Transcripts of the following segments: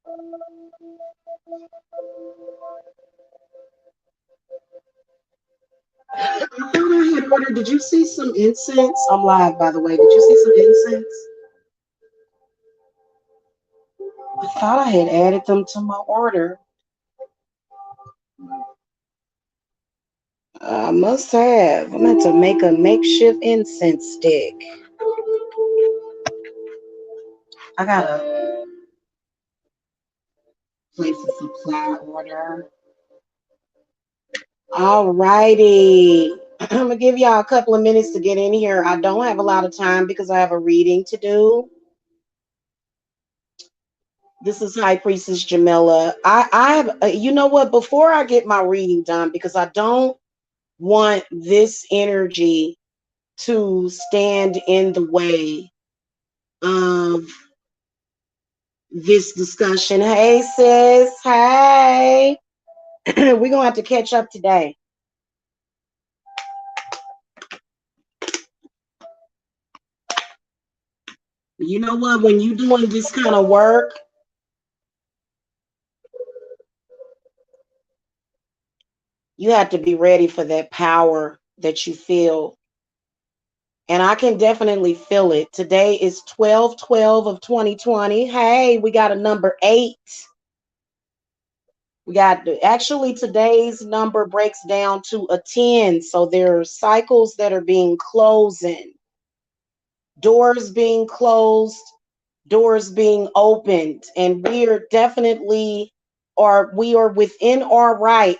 I thought I had ordered. Did you see some incense? I'm live, by the way. Did you see some incense? I thought I had added them to my order. I must have. I'm going to make a makeshift incense stick. I gotta place a supply order. All righty. I'm gonna give y'all a couple of minutes to get in here. I don't have a lot of time because I have a reading to do. This is High Priestess Jamila. I have, you know what? Before I get my reading done, because I don't want this energy to stand in the way of this discussion. Hey, sis. Hey. We're going to have to catch up today. You know what? When you're doing this kind of work, you have to be ready for that power that you feel. And I can definitely feel it. Today is 12/12 of 2020. Hey, we got a number 8. We got, actually, today's number breaks down to a 10. So there are cycles that are being closing, doors being closed, doors being opened. And we are definitely, or we are within our right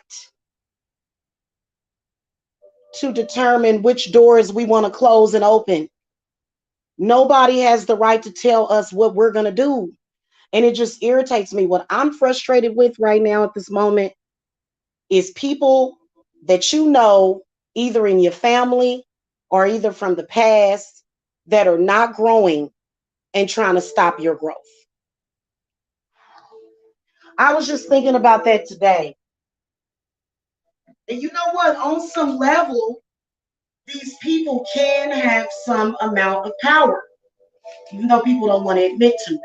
to determine which doors we want to close and open. Nobody has the right to tell us what we're going to do. And it just irritates me. What I'm frustrated with right now at this moment is people that you know, either in your family or either from the past, that are not growing and trying to stop your growth. I was just thinking about that today. And you know what? On some level, these people can have some amount of power, even though people don't want to admit to it.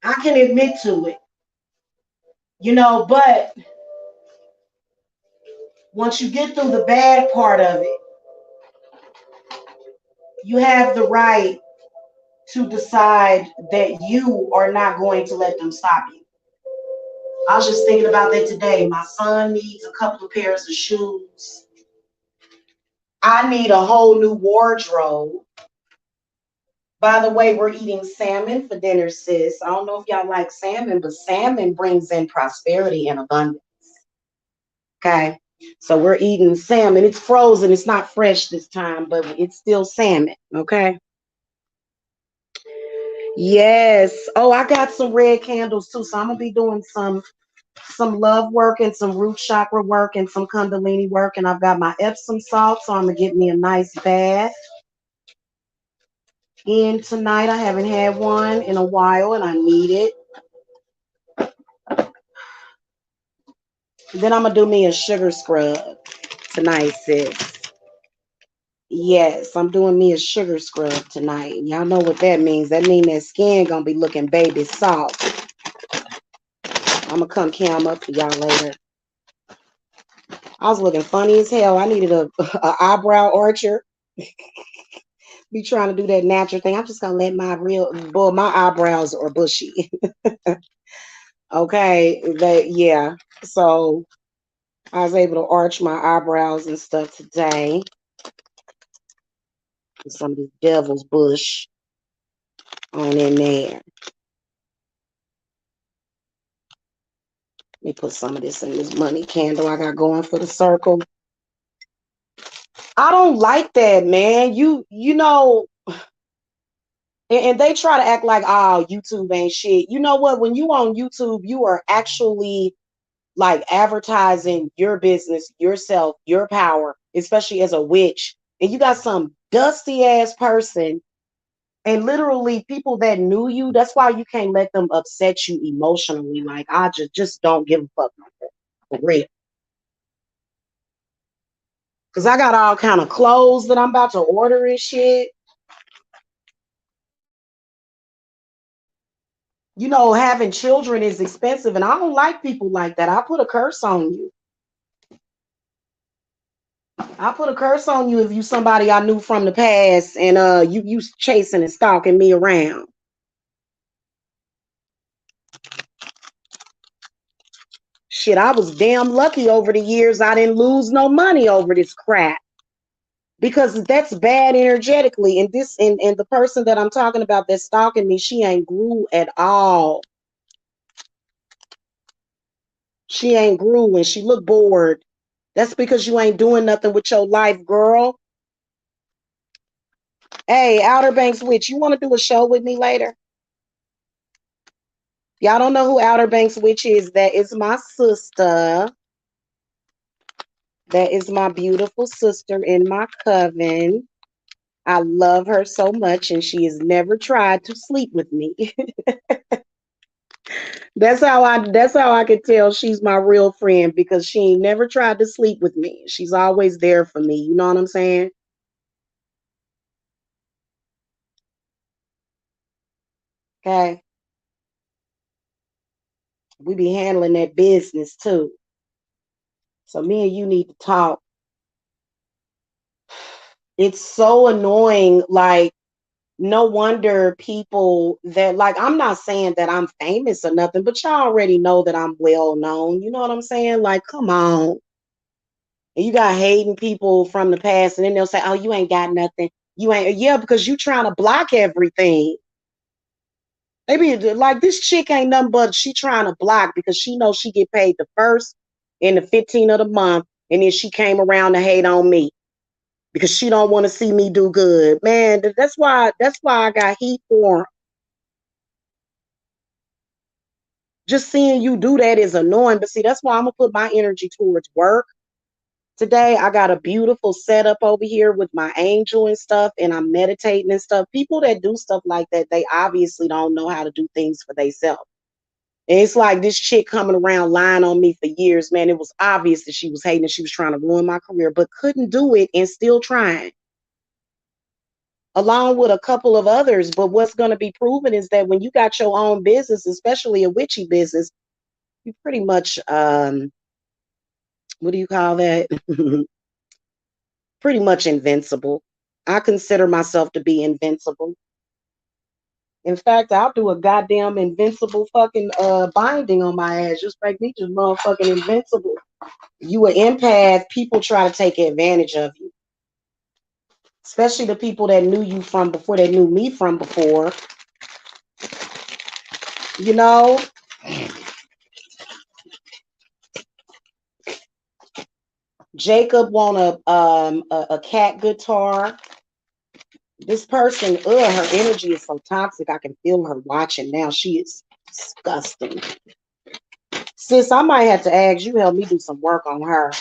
I can admit to it, but once you get through the bad part of it, you have the right to decide that you are not going to let them stop you. I was just thinking about that today. My son needs a couple of pairs of shoes. I need a whole new wardrobe. By the way, we're eating salmon for dinner, sis. I don't know if y'all like salmon, but salmon brings in prosperity and abundance. Okay. So we're eating salmon. It's frozen. It's not fresh this time, but it's still salmon. Okay. Yes. Oh, I got some red candles too. So I'm gonna be doing some love work and some root chakra work and some kundalini work. And I've got my Epsom salt, so I'm gonna get me a nice bath in tonight. I haven't had one in a while and I need it. Then I'm gonna do me a sugar scrub tonight, sis. Yes, I'm doing me a sugar scrub tonight. Y'all know what that means. That means that skin gonna be looking baby soft. I'm gonna come cam up for y'all later. I was looking funny as hell. I needed a eyebrow archer. Be trying to do that natural thing. I'm just gonna let my eyebrows are bushy. Okay, yeah. So I was able to arch my eyebrows and stuff today. Some of this devil's bush on in there. Let me put some of this in this money candle I got going for the circle. I don't like that, man. You know, and they try to act like, oh, YouTube ain't shit. You know what? When you on YouTube, you are actually like advertising your business, yourself, your power, especially as a witch. And you got some dusty ass person and literally people that knew you. That's why you can't let them upset you emotionally. Like, I just don't give a fuck like that. For real. Cause I got all kind of clothes that I'm about to order and shit. You know, having children is expensive, and I don't like people like that. I put a curse on you. I put a curse on you if you somebody I knew from the past and you chasing and stalking me around. Shit, I was damn lucky over the years I didn't lose no money over this crap. Because that's bad energetically. And the person that I'm talking about that's stalking me, she ain't grew at all. She ain't grew and she look bored. That's because you ain't doing nothing with your life, girl. Hey, Outer Banks Witch, you want to do a show with me later? Y'all don't know who Outer Banks Witch is. That is my sister. That is my beautiful sister in my coven. I love her so much, and she has never tried to sleep with me. That's how I could tell she's my real friend because she ain't never tried to sleep with me. She's always there for me. You know what I'm saying? Okay. We be handling that business too. So me and you need to talk. It's so annoying. Like, no wonder people that like I'm not saying that I'm famous or nothing, but y'all already know that I'm well known. You know what I'm saying? Like, come on. And you got hating people from the past, and then they'll say, "Oh, you ain't got nothing. You ain't." Yeah, because you trying to block everything. Maybe like this chick ain't nothing but she trying to block because she knows she get paid the first and the 15th of the month, and then she came around to hate on me because she don't want to see me do good. Man, that's why I got heat for her. Just seeing you do that is annoying. But see, that's why I'm gonna put my energy towards work. Today, I got a beautiful setup over here with my angel and stuff, and I'm meditating and stuff. People that do stuff like that, they obviously don't know how to do things for themselves. And it's like this chick coming around lying on me for years, man. It was obvious that she was hating and she was trying to ruin my career, but couldn't do it and still trying, along with a couple of others. But what's going to be proven is that when you got your own business, especially a witchy business, you pretty much, what do you call that? Pretty much invincible. I consider myself to be invincible. In fact, I'll do a goddamn invincible fucking binding on my ass. Just make me just motherfucking invincible. You an empath, people try to take advantage of you. Especially the people that knew you from before, they knew me from before. You know, Jacob want a cat guitar. This person, her energy is so toxic. I can feel her watching now. She is disgusting. Sis, I might have to ask you help me do some work on her.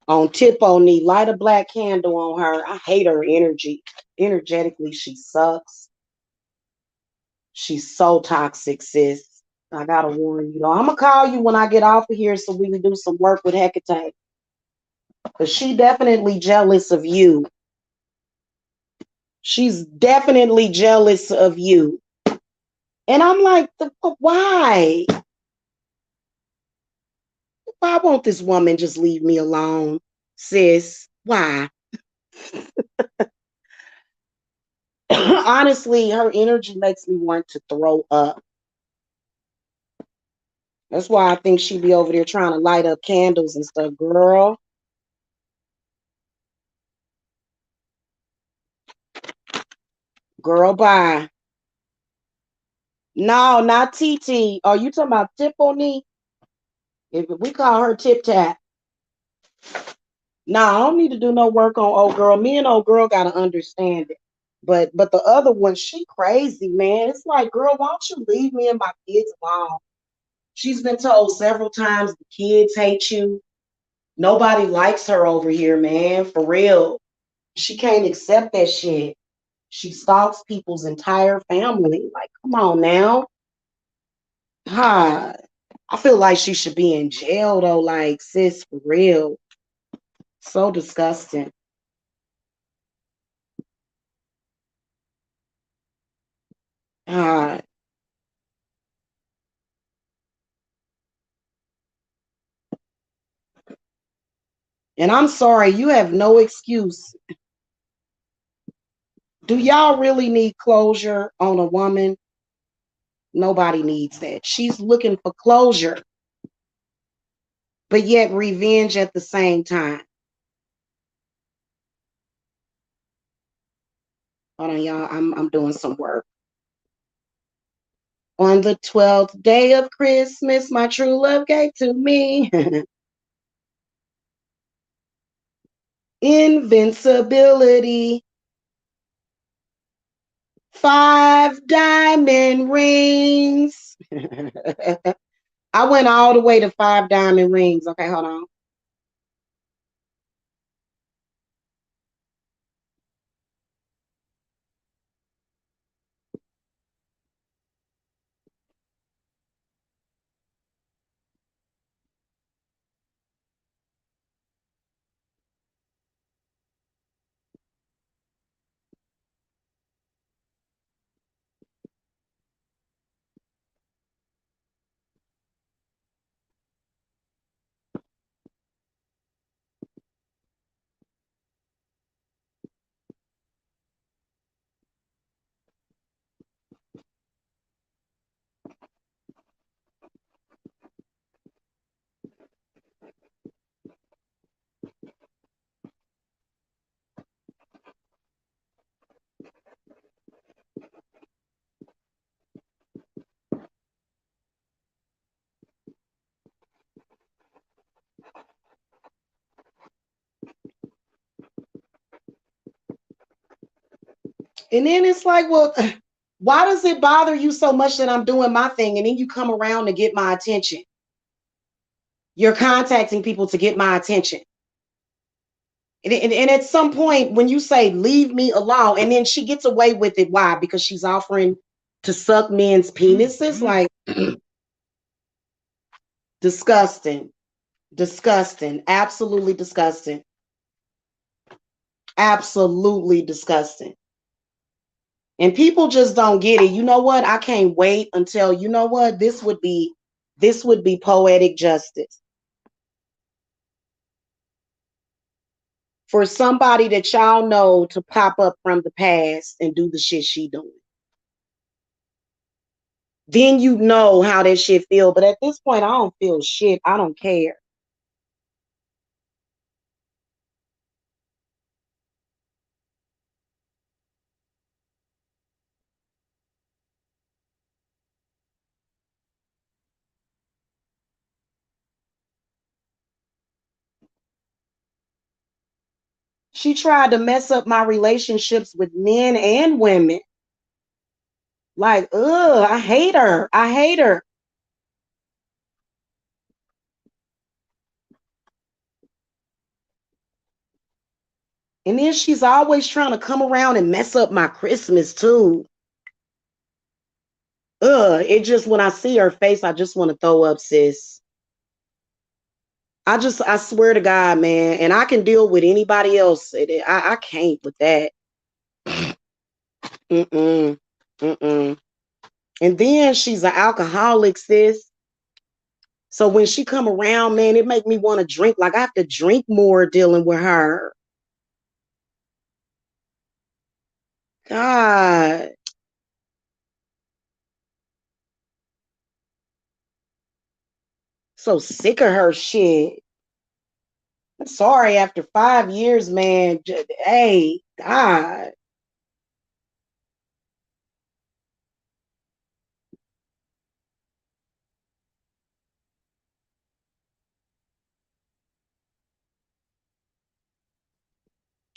On tip on knee, light a black candle on her. I hate her energy. Energetically, she sucks. She's so toxic, sis. I gotta warn you though. I'm gonna call you when I get off of here so we can do some work with Hecate. Cause she definitely jealous of you. She's definitely jealous of you. And I'm like, why? Why won't this woman just leave me alone, sis? Why? Honestly, her energy makes me want to throw up. That's why I think she be over there trying to light up candles and stuff. Girl, bye. No, not TT. Are you talking about Tiffany? If we call her Tip Tap. No, I don't need to do no work on old girl. Me and old girl gotta understand it. But the other one, she crazy, man. It's like, girl, why don't you leave me and my kids alone? She's been told several times the kids hate you. Nobody likes her over here, man. For real. She can't accept that shit. She stalks people's entire family. Like, come on now. Hi. I feel like she should be in jail though. Like, sis, for real. So disgusting. Uh, and I'm sorry, you have no excuse. Do y'all really need closure on a woman? Nobody needs that. She's looking for closure, but yet revenge at the same time. Hold on, y'all. I'm doing some work. On the 12th day of Christmas, my true love gave to me invincibility, 5 diamond rings. I went all the way to 5 diamond rings. Okay, hold on. And then it's like, well, why does it bother you so much that I'm doing my thing? And then you come around to get my attention. You're contacting people to get my attention. And at some point, when you say, leave me alone, and then she gets away with it, why? Because she's offering to suck men's penises? Like, disgusting. Disgusting. Absolutely disgusting. Absolutely disgusting. And people just don't get it. You know what? I can't wait until, you know what? This would be poetic justice. For somebody that y'all know to pop up from the past and do the shit she doing. Then you know how that shit feel. But at this point, I don't feel shit. I don't care. She tried to mess up my relationships with men and women. Like, ugh, I hate her. I hate her. And then she's always trying to come around and mess up my Christmas too. Ugh, it just, when I see her face, I just want to throw up, sis. I swear to God, man, and I can deal with anybody else. I can't with that. Mm-mm, mm-mm. And then she's an alcoholic, sis. So when she come around, man, it make me want to drink. Like I have to drink more dealing with her. God, so sick of her shit. I'm sorry, after 5 years, man. Hey, God.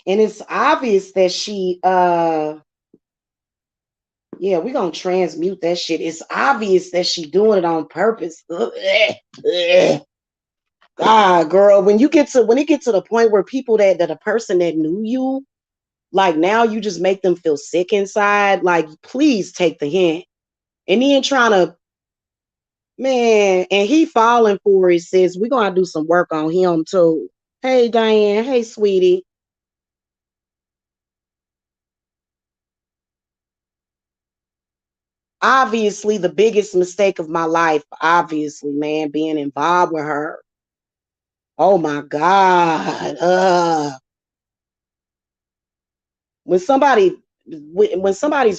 And it's obvious that she yeah, we're gonna transmute that shit. It's obvious that she doing it on purpose. God, girl, when it gets to the point where people that a person that knew you, like now you just make them feel sick inside. Like, please take the hint. And then trying to, man, and he falling for it, says we're gonna do some work on him too. Hey Diane, hey sweetie. obviously the biggest mistake of my life, obviously, man, being involved with her. Oh my God. When somebody's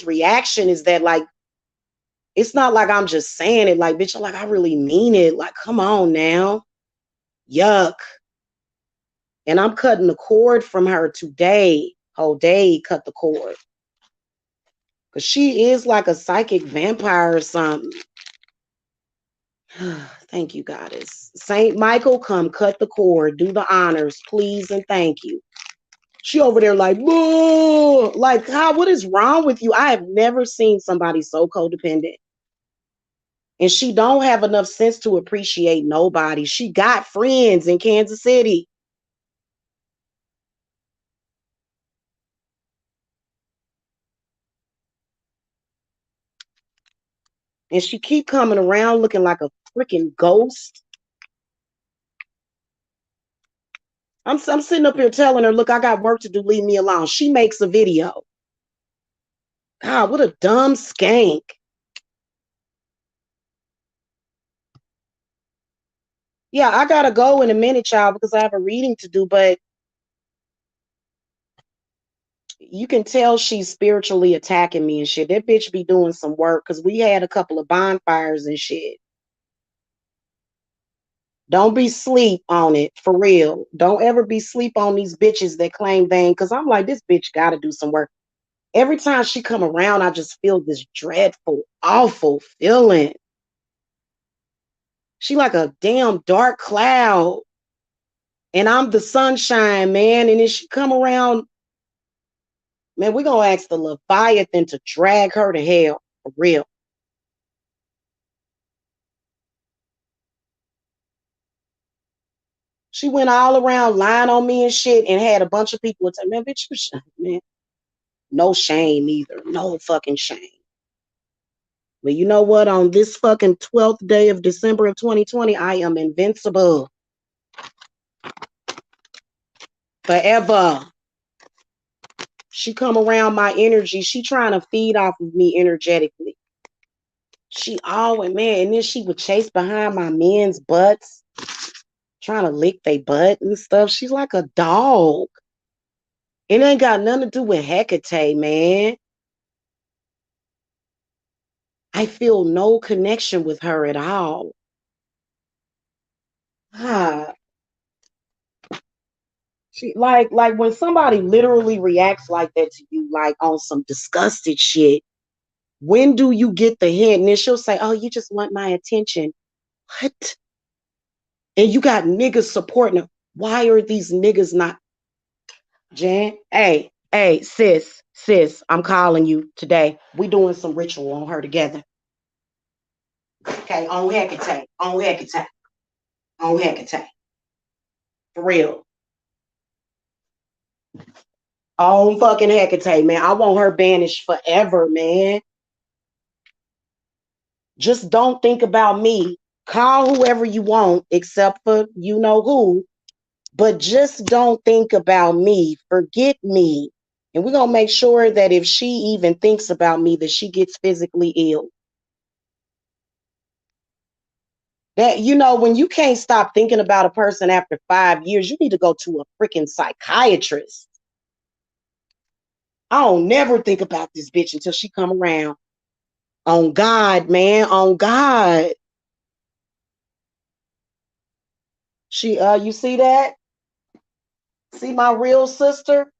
reaction is that, like, it's not like I'm just saying it, like, bitch, like, I really mean it. Like, come on now. Yuck. And I'm cutting the cord from her today. Whole day, cut the cord. Because she is like a psychic vampire or something. Thank you, Goddess. Saint Michael, come cut the cord. Do the honors, please, and thank you. She over there like, boo! Like, how? What is wrong with you? I have never seen somebody so codependent. And she don't have enough sense to appreciate nobody. She got friends in Kansas City. And she keep coming around looking like a freaking ghost. I'm sitting up here telling her, look, I got work to do. Leave me alone. She makes a video. God, what a dumb skank. Yeah, I gotta go in a minute, child, because I have a reading to do, but you can tell she's spiritually attacking me and shit. That bitch be doing some work because we had a couple of bonfires and shit. Don't be sleep on it, for real. Don't ever be sleep on these bitches that claim they, because I'm like, this bitch gotta do some work. Every time she come around, I just feel this dreadful, awful feeling. She like a damn dark cloud. And I'm the sunshine, man. And then she come around, man, we're gonna ask the Leviathan to drag her to hell, for real. She went all around lying on me and shit and had a bunch of people tell, man, bitch, man, no shame either. No fucking shame. But you know what? On this fucking 12th day of December of 2020, I am invincible. Forever. She come around my energy. She trying to feed off of me energetically. She always, man, and then she would chase behind my men's butts, trying to lick their butt and stuff. She's like a dog. It ain't got nothing to do with Hecate, man. I feel no connection with her at all. Ah, she like when somebody literally reacts like that to you, like on some disgusted shit. When do you get the hint? And then she'll say, "Oh, you just want my attention." What? And you got niggas supporting her. Why are these niggas not? Jan, hey, sis, I'm calling you today. We doing some ritual on her together. Okay, on Hecate, on Hecate, on Hecate. For real. On fucking Hecate, man. I want her banished forever, man. Just don't think about me. Call whoever you want, except for you know who. But just don't think about me. Forget me. And we're going to make sure that if she even thinks about me, that she gets physically ill. That, you know, when you can't stop thinking about a person after 5 years, you need to go to a freaking psychiatrist. I don't never think about this bitch until she come around. On God, man, on God. You see that? See my real sister?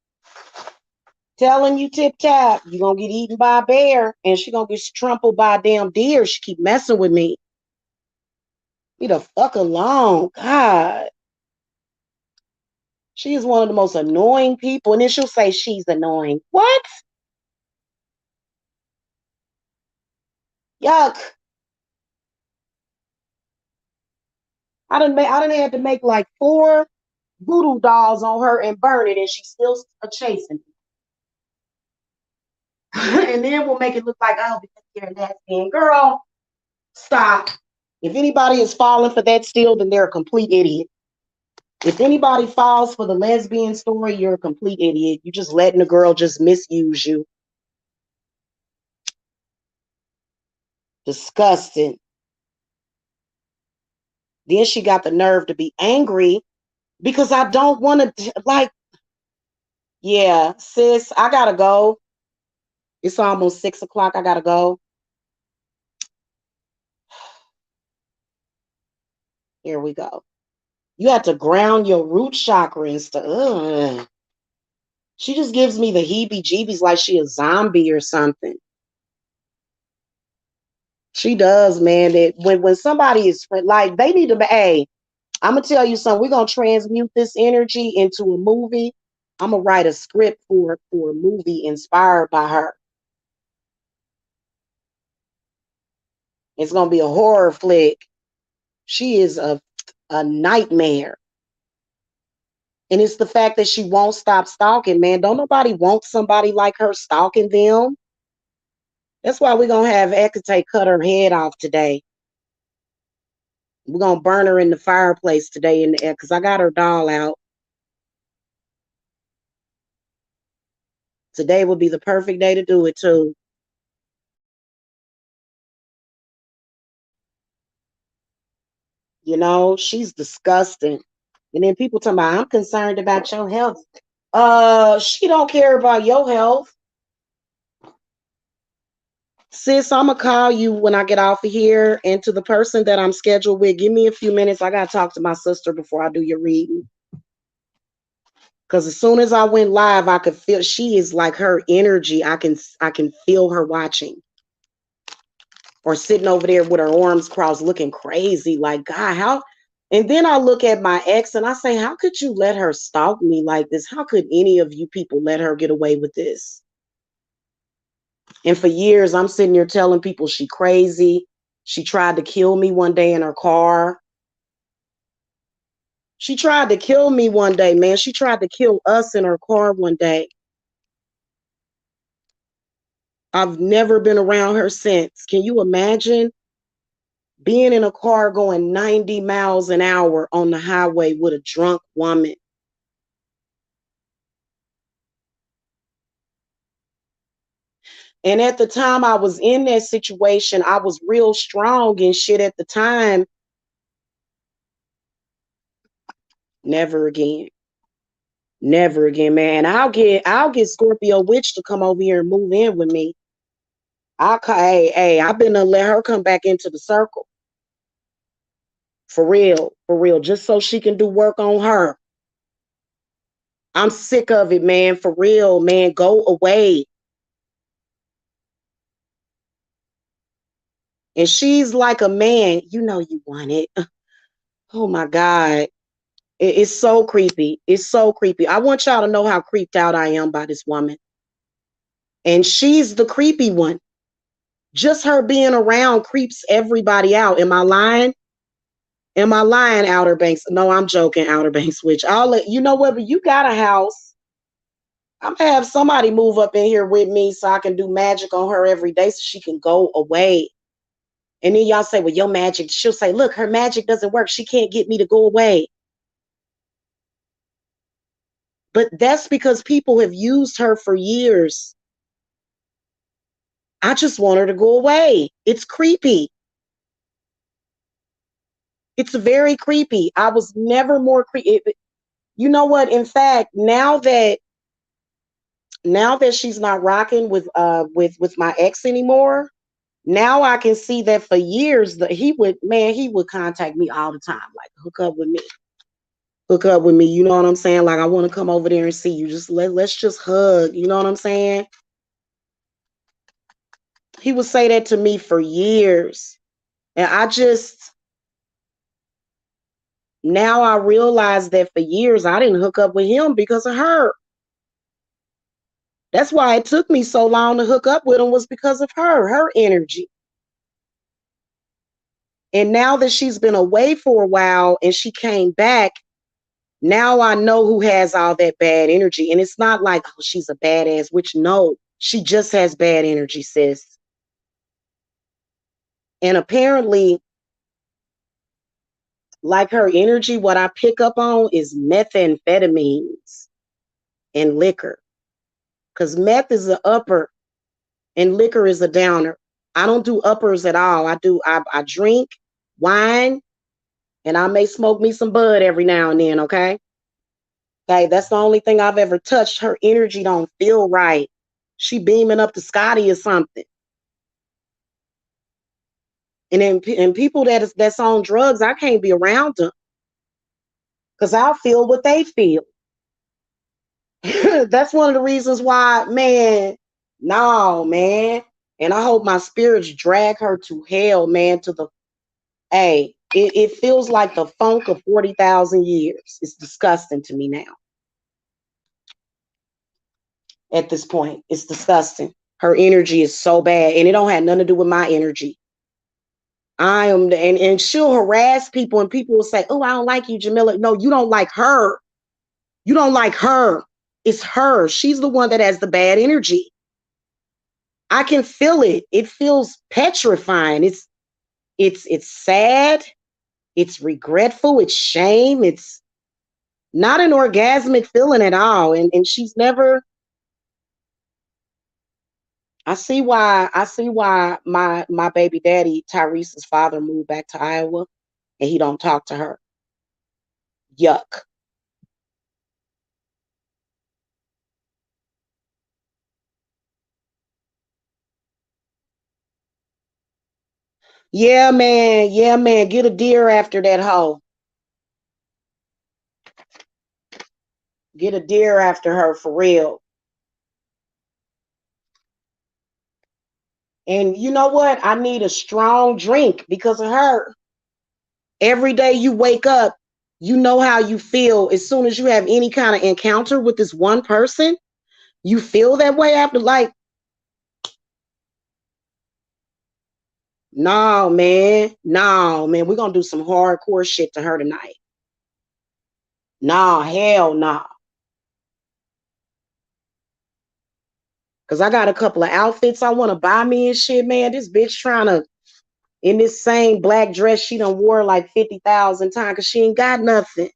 Telling you tip tap, you're gonna get eaten by a bear and she gonna get trampled by a damn deer. She keep messing with me. Leave the fuck alone. God. She is one of the most annoying people. And then she'll say she's annoying. What? Yuck. I done had to make like 4 voodoo dolls on her and burn it, and she's still chasing me. And then we'll make it look like, oh, because you're a lesbian. Girl, stop. If anybody is falling for that still, then they're a complete idiot. If anybody falls for the lesbian story, you're a complete idiot. You're just letting a girl just misuse you. Disgusting. Then she got the nerve to be angry because I don't want to, like, yeah, sis, I gotta go. It's almost 6 o'clock. I gotta go. Here we go. You have to ground your root chakra and stuff. Ugh. She just gives me the heebie-jeebies like she a zombie or something. She does, man. That when somebody is like, they need to be, hey, I'm gonna tell you something. We're gonna transmute this energy into a movie. I'm gonna write a script for a movie inspired by her. It's gonna be a horror flick. She is a nightmare. And it's the fact that she won't stop stalking, man. Don't nobody want somebody like her stalking them. That's why we're gonna have Ekate cut her head off today. We're gonna burn her in the fireplace today in the air because I got her doll out. Today would be the perfect day to do it too. You know, she's disgusting. And then people talking about, I'm concerned about your health. She don't care about your health. Sis, I'm gonna call you when I get off of here. And to the person that I'm scheduled with, give me a few minutes. I gotta talk to my sister before I do your reading. Because as soon as I went live, I could feel she is like her energy. I can feel her watching or sitting over there with her arms crossed, looking crazy. Like, God, how? And then I look at my ex and I say, how could you let her stalk me like this? How could any of you people let her get away with this? And for years, I'm sitting here telling people she crazy. She tried to kill me one day in her car. She tried to kill me one day, man. She tried to kill us in her car one day. I've never been around her since. Can you imagine being in a car going 90 miles an hour on the highway with a drunk woman? And at the time I was in that situation, I was real strong and shit at the time. Never again. Never again, man. I'll get Scorpio Witch to come over here and move in with me. I've been to let her come back into the circle. For real, just so she can do work on her. I'm sick of it, man. For real, man. Go away. And she's like a man. You know you want it. Oh my God. It's so creepy. It's so creepy. I want y'all to know how creeped out I am by this woman. And she's the creepy one. Just her being around creeps everybody out. Am I lying? Am I lying, Outer Banks? No, I'm joking, Outer Banks Witch. I'll let you know what, but you got a house. I'm gonna have somebody move up in here with me so I can do magic on her every day so she can go away. And then y'all say, well, your magic, she'll say, look, her magic doesn't work. She can't get me to go away. But that's because people have used her for years. I just want her to go away. It's creepy. It's very creepy. I was never more creepy. You know what? In fact, now that she's not rocking with my ex anymore, now I can see that for years that he would contact me all the time, like hook up with me. Hook up with me. You know what I'm saying? Like, I want to come over there and see you. Just let's just hug. You know what I'm saying? He would say that to me for years. And now I realize that for years I didn't hook up with him because of her. That's why it took me so long to hook up with him, was because of her energy. And now that she's been away for a while and she came back, now I know who has all that bad energy. And it's not like, oh, she's a badass, which no, she just has bad energy, sis. And apparently, like her energy, what I pick up on is methamphetamines and liquor. Because meth is an upper and liquor is a downer. I don't do uppers at all. I drink wine and I may smoke me some bud every now and then, okay? Okay, that's the only thing I've ever touched. Her energy don't feel right. She beaming up to Scotty or something. And people that's on drugs, I can't be around them because I'll feel what they feel. That's one of the reasons why, man, no, man. And I hope my spirits drag her to hell, man, to the, hey, it feels like the funk of 40,000 years. It's disgusting to me now. At this point, it's disgusting. Her energy is so bad, and it don't have nothing to do with my energy. I am, and she'll harass people, and people will say, "Oh, I don't like you, Jamila." No, you don't like her. You don't like her. It's her. She's the one that has the bad energy. I can feel it. It feels petrifying. It's sad. It's regretful. It's shame. It's not an orgasmic feeling at all. And she's never. I see why my baby daddy, Tyrese's father, moved back to Iowa and he don't talk to her. Yuck. Yeah, man. Yeah, man. Get a deer after that hoe. Get a deer after her for real. And you know what? I need a strong drink because of her. Every day you wake up, you know how you feel as soon as you have any kind of encounter with this one person. You feel that way after, like, no, man. No, man. We're going to do some hardcore shit to her tonight. Nah, hell nah. Because I got a couple of outfits I want to buy me and shit, man. This bitch trying to, in this same black dress she done wore like 50,000 times because she ain't got nothing.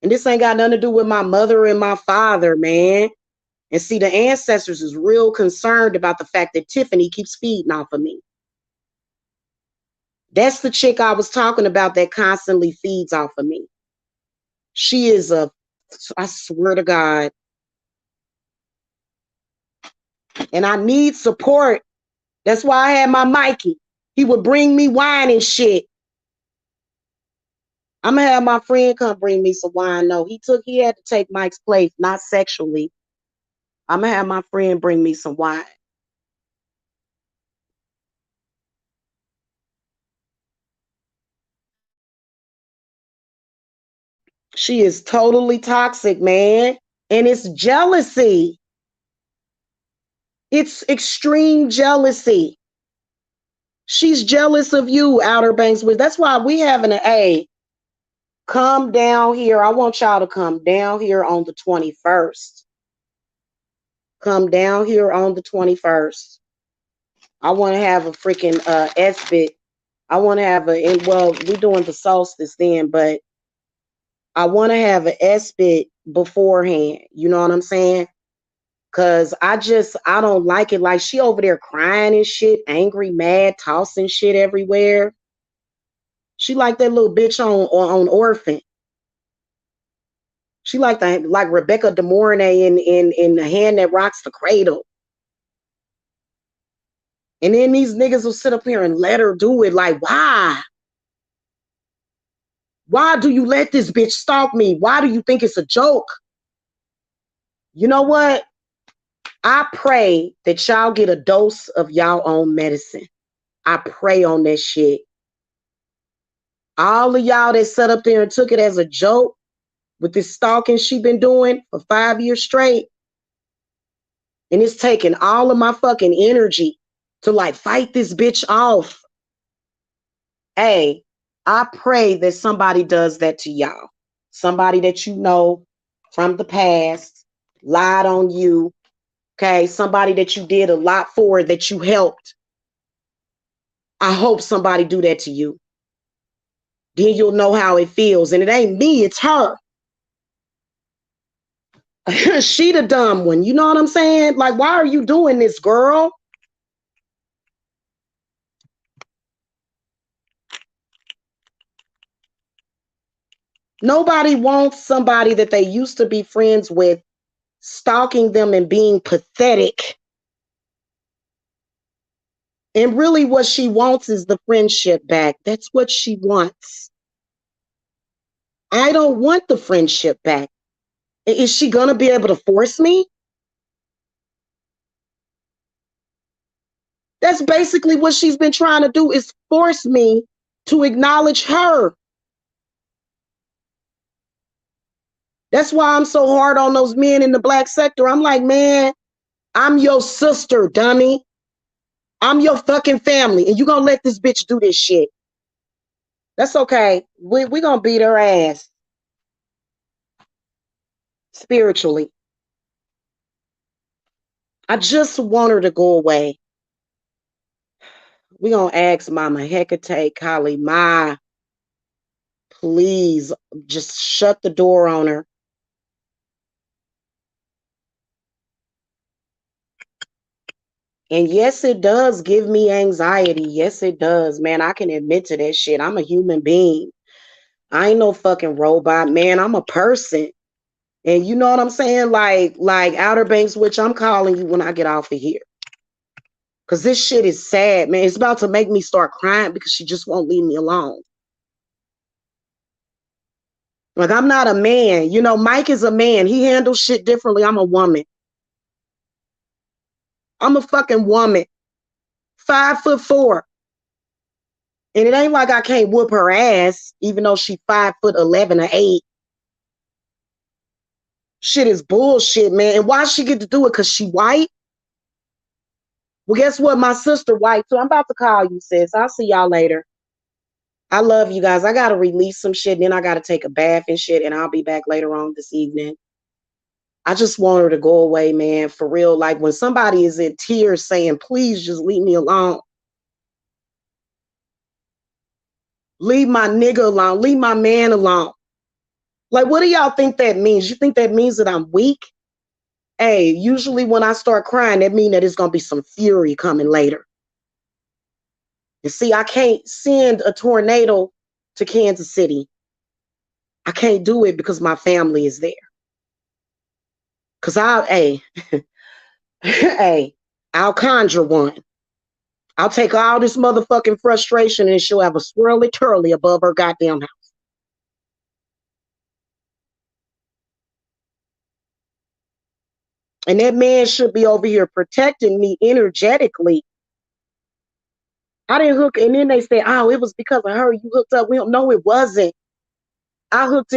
And this ain't got nothing to do with my mother and my father, man. And see, the ancestors is real concerned about the fact that Tiffany keeps feeding off of me. That's the chick I was talking about that constantly feeds off of me. She is I swear to God. And I need support. That's why I had my Mikey. He would bring me wine and shit. I'm gonna have my friend come bring me some wine. No, he had to take Mike's place, not sexually. I'm gonna have my friend bring me some wine. She is totally toxic, man. And it's jealousy. It's extreme jealousy. She's jealous of you, Outer Banks. That's why we having an A. Come down here. I want y'all to come down here on the 21st. Come down here on the 21st. I want to have a freaking SBIT. I want to have well, we're doing the solstice then, but I want to have an SBIT beforehand. You know what I'm saying? Cause I don't like it. Like she over there crying and shit, angry, mad, tossing shit everywhere. She like that little bitch on Orphan. She like Rebecca De Mornay in The Hand That Rocks the Cradle. And then these niggas will sit up here and let her do it. Like, why? Why do you let this bitch stalk me? Why do you think it's a joke? You know what? I pray that y'all get a dose of y'all own medicine. I pray on that shit. All of y'all that sat up there and took it as a joke with this stalking she been doing for 5 years straight. And it's taking all of my fucking energy to like fight this bitch off. Hey, I pray that somebody does that to y'all. Somebody that you know from the past lied on you. Okay, somebody that you did a lot for, that you helped. I hope somebody do that to you. Then you'll know how it feels. And it ain't me, it's her. She the dumb one. You know what I'm saying? Like, why are you doing this, girl? Nobody wants somebody that they used to be friends with stalking them and being pathetic. And really what she wants is the friendship back. That's what she wants. I don't want the friendship back. Is she going to be able to force me? That's basically what she's been trying to do, is force me to acknowledge her. That's why I'm so hard on those men in the black sector. I'm like, man, I'm your sister, dummy. I'm your fucking family, and you gonna let this bitch do this shit. That's okay. We gonna beat her ass spiritually. I just want her to go away. We gonna ask Mama Hecate, Kali Ma, please just shut the door on her. And yes, it does give me anxiety. Yes, it does, man. I can admit to that shit. I'm a human being. I ain't no fucking robot, man. I'm a person. And you know what I'm saying? Like Outer Banks, which I'm calling you when I get off of here. Cause this shit is sad, man. It's about to make me start crying because she just won't leave me alone. Like, I'm not a man. You know, Mike is a man. He handles shit differently. I'm a woman. I'm a fucking woman. 5'4". And it ain't like I can't whoop her ass, even though she 5'11" or 8. Shit is bullshit, man. And why she get to do it? Cause she white? Well, guess what? My sister white, so I'm about to call you, sis. I'll see y'all later. I love you guys. I gotta release some shit, then I gotta take a bath and shit, and I'll be back later on this evening. I just want her to go away, man, for real. Like, when somebody is in tears saying, please just leave me alone. Leave my nigga alone. Leave my man alone. Like, what do y'all think that means? You think that means that I'm weak? Hey, usually when I start crying, that means that it's going to be some fury coming later. And see, I can't send a tornado to Kansas City. I can't do it because my family is there. Because hey, I'll conjure one. I'll take all this motherfucking frustration and she'll have a swirly turly above her goddamn house. And that man should be over here protecting me energetically. I didn't hook, and then they say, oh, it was because of her you hooked up with him. No, it wasn't. I hooked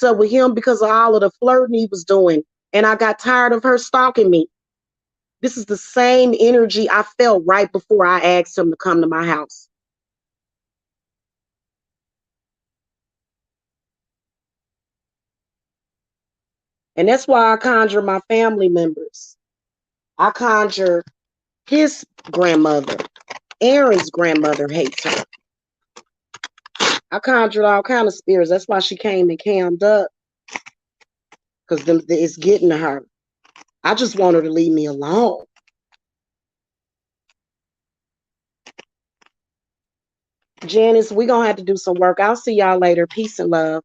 up with him because of all of the flirting he was doing. And I got tired of her stalking me. This is the same energy I felt right before I asked him to come to my house. And that's why I conjure my family members. I conjure his grandmother. Aaron's grandmother hates her. I conjured all kind of spirits. That's why she came and cammed up. Because it's getting to her. I just want her to leave me alone. Janice, we're going to have to do some work. I'll see y'all later. Peace and love.